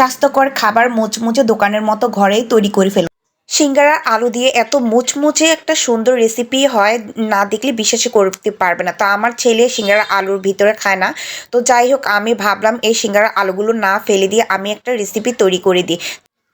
স্বাস্থ্যকর খাবার মুচমুচে দোকানের মতো ঘরেই তৈরি করে ফেলুন। সিঙ্গারা আলু দিয়ে এত মুচমুচে একটা সুন্দর রেসিপি হয়, না দেখলে বিশ্বাসই করতে পারবে না। তো আমার ছেলে সিঙ্গারা আলুর ভিতরে খায় না। তো যাই হোক, আমি ভাবলাম এই সিঙ্গারা আলুগুলো না ফেলে দিয়ে আমি একটা রেসিপি তৈরি করে দিই।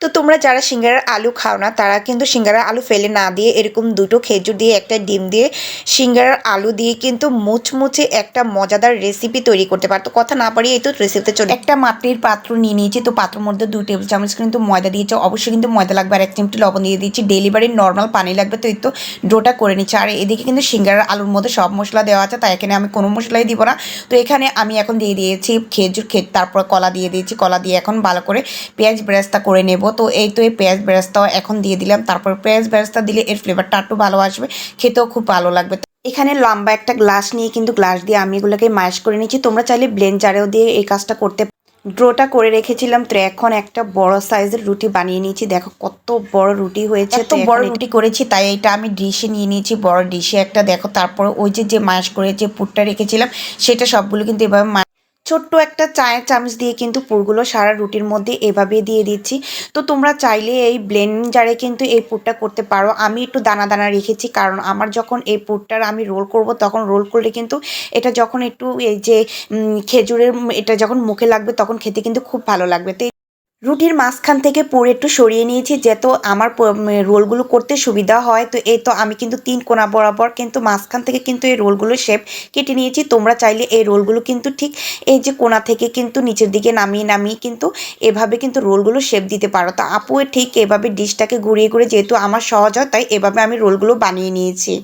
তো তোমরা যারা সিঙ্গারার আলু খাও না তারা কিন্তু সিঙ্গারার আলু ফেলে না দিয়ে এরকম দুটো খেজুর দিয়ে একটা ডিম দিয়ে সিঙ্গারার আলু দিয়ে কিন্তু মুচমুচে একটা মজাদার রেসিপি তৈরি করতে পারো। তো কথা না পারি, এই তো রেসিপিতে চলে। একটা মাটির পাত্র নিয়ে নিয়েছি, তো পাত্রের মধ্যে 2 টেবিল চামচ কিন্তু ময়দা দিয়েছে। অবশ্যই কিন্তু ময়দা লাগবে, আর 1 চিমটি লবণ দিয়ে দিচ্ছি। ডেলিভারির নর্মাল পানি লাগবে। তো এই তো ডোটা করে নিচ্ছি। আর এদিকে কিন্তু সিঙ্গারার আলুর মধ্যে সব মশলা দেওয়া আছে, তাই এখানে আমি কোনো মশলাই দিব না। তো এখানে আমি এখন দিয়ে দিয়েছি খেজুর, তারপর কলা দিয়ে দিয়েছি। কলা দিয়ে এখন ভালো করে পেঁয়াজ বেরেস্তা করে নেব। তো এই তো এই পেঁয়াজ বেরেস্তাও এখন দিয়ে দিলাম। তারপর পেঁয়াজ বেরেস্তা দিলে এর ফ্লেভারটা একটু ভালো আসবে, খেতেও খুব ভালো লাগবে। এখানে লম্বা একটা গ্লাস নিয়ে কিন্তু গ্লাস দিয়ে আমি এগুলোকে ম্যাশ করে নিচ্ছি। তোমরা চাইলে ব্লেন্ড জারেও দিয়ে এই কাজটা করতে। ড্রোটা করে রেখেছিলাম, তো এখন একটা বড় সাইজের রুটি বানিয়ে নিয়েছি। দেখো কত বড় রুটি হয়েছে। এত বড় রুটি করেছি, তাই এটা আমি ডিশে নিয়ে নিয়েছি, বড় ডিশে একটা। দেখো তারপর ওই যে ম্যাশ করে যে পুরটা রেখেছিলাম সেটা সবগুলো কিন্তু এভাবে ছোট্ট একটা চায়ের চামচ দিয়ে কিন্তু পুরগুলো সারা রুটির মধ্যে এভাবে দিয়ে দিচ্ছি। তো তোমরা চাইলে এই ব্লেন্ডারে কিন্তু এই পুরটা করতে পারো। আমি একটু দানা দানা রেখেছি, কারণ আমার যখন এই পুরটার আমি রোল করব তখন রোল করলে কিন্তু এটা যখন একটু এই যে খেজুরের এটা যখন মুখে লাগবে তখন খেতে কিন্তু খুব ভালো লাগবে। তো রুটির মাঝখান থেকে পুরো একটু সরিয়ে নিয়েছি, যাতে আমার রোলগুলো করতে সুবিধা হয়। তো এই তো আমি কিন্তু 3 কোণা বরাবর কিন্তু মাঝখান থেকে কিন্তু এই রোলগুলো শেপ কেটে নিয়েছি। তোমরা চাইলে এই রোলগুলো কিন্তু ঠিক এই যে কোণা থেকে কিন্তু নিচের দিকে নামিয়ে নামিয়ে কিন্তু এভাবে কিন্তু রোলগুলো শেপ দিতে পারো। তো আপু ঠিক এভাবে ডিশটাকে ঘুরিয়ে ঘুরে, যেহেতু আমার সহজ হয় তাই এভাবে আমি রোলগুলো বানিয়ে নিয়েছি।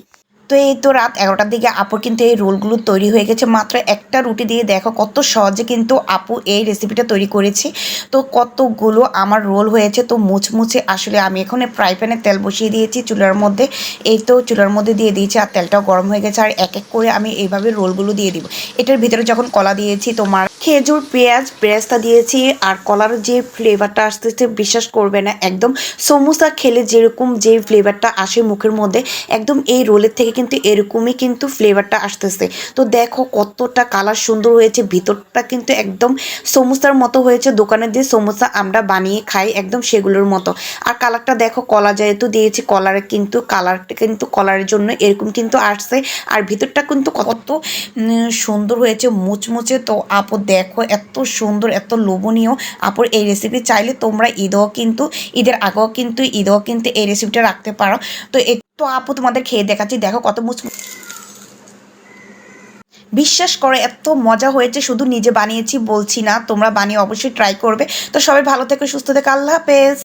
তো এই তো রাত 11টার দিকে আপুর কিন্তু এই রোলগুলো তৈরি হয়ে গেছে। মাত্র একটা রুটি দিয়ে দেখো কত সহজে কিন্তু আপু এই রেসিপিটা তৈরি করেছে। তো কতগুলো আমার রোল হয়েছে, তো মুচমুচে। আসলে আমি এখন ফ্রাই প্যানে তেল বসিয়ে দিয়েছি চুলার মধ্যে। এই তো চুলার মধ্যে দিয়ে দিয়েছি, আর তেলটাও গরম হয়ে গেছে। আর এক এক করে আমি এইভাবে রোলগুলো দিয়ে দিব। এটার ভিতরে যখন কলা দিয়েছি, তোমার খেজুর, পেঁয়াজ বেরেস্তা দিয়েছি, আর কলার যে ফ্লেভারটা আসতেছে বিশ্বাস করবে না, একদম সমোসা খেলে যেরকম যে ফ্লেভারটা আসে মুখের মধ্যে, একদম এই রোলের থেকে কিন্তু এরকমই কিন্তু ফ্লেভারটা আসতেছে। তো দেখো কতটা কালার সুন্দর হয়েছে, ভিতরটা কিন্তু একদম সমোসার মতো হয়েছে। দোকানে দিয়ে সমোসা আমরা বানিয়ে খাই একদম সেগুলোর মতো। আর কালারটা দেখো, কলা যেহেতু দিয়েছি কলার কিন্তু কালারটা কিন্তু কলারের জন্য এরকম কিন্তু আসছে। আর ভিতরটা কিন্তু কত সুন্দর হয়েছে, মুচমুচে। তো আপু দেখো এত সুন্দর, এত লোভনীয় আপুর এই রেসিপি। চাইলে তোমরা ঈদের আগেও কিন্তু এই রেসিপিটা রাখতে পারো। তো তো আপু তোমাদের খেয়ে দেখাচ্ছি, দেখো কত বিশ্বাস করো এত মজা হয়েছে। শুধু নিজে বানিয়েছি বলছি না, তোমরা বানিয়ে অবশ্যই ট্রাই করবে। তো সবাই ভালো থেকো, সুস্থ থেকো, আল্লাহ হাফেজ।